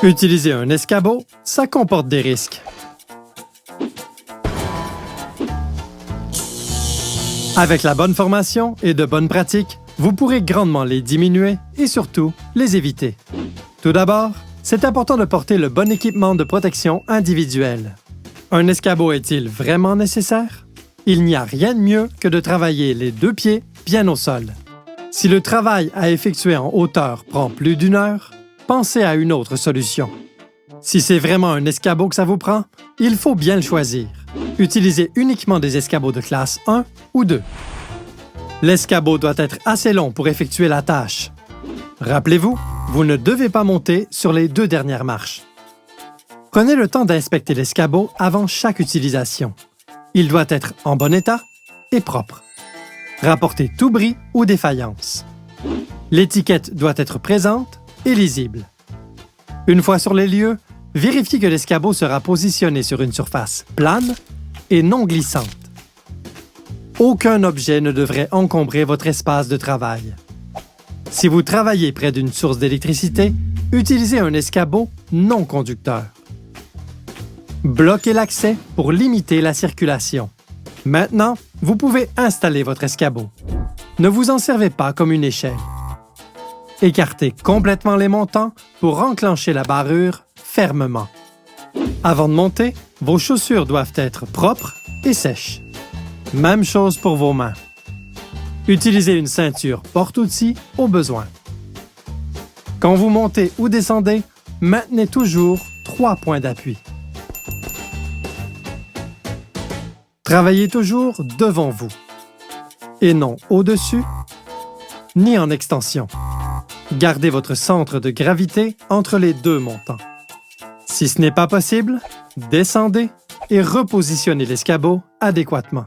Utiliser un escabeau, ça comporte des risques. Avec la bonne formation et de bonnes pratiques, vous pourrez grandement les diminuer et surtout les éviter. Tout d'abord, c'est important de porter le bon équipement de protection individuelle. Un escabeau est-il vraiment nécessaire? Il n'y a rien de mieux que de travailler les deux pieds bien au sol. Si le travail à effectuer en hauteur prend plus d'1 heure, pensez à une autre solution. Si c'est vraiment un escabeau que ça vous prend, il faut bien le choisir. Utilisez uniquement des escabeaux de classe 1 ou 2. L'escabeau doit être assez long pour effectuer la tâche. Rappelez-vous, vous ne devez pas monter sur les 2 dernières marches. Prenez le temps d'inspecter l'escabeau avant chaque utilisation. Il doit être en bon état et propre. Rapportez tout bris ou défaillance. L'étiquette doit être présente et lisible. Une fois sur les lieux, vérifiez que l'escabeau sera positionné sur une surface plane et non glissante. Aucun objet ne devrait encombrer votre espace de travail. Si vous travaillez près d'une source d'électricité, utilisez un escabeau non conducteur. Bloquez l'accès pour limiter la circulation. Maintenant, vous pouvez installer votre escabeau. Ne vous en servez pas comme une échelle. Écartez complètement les montants pour enclencher la barrure fermement. Avant de monter, vos chaussures doivent être propres et sèches. Même chose pour vos mains. Utilisez une ceinture porte-outils au besoin. Quand vous montez ou descendez, maintenez toujours 3 points d'appui. Travaillez toujours devant vous, et non au-dessus, ni en extension. Gardez votre centre de gravité entre les 2 montants. Si ce n'est pas possible, descendez et repositionnez l'escabeau adéquatement.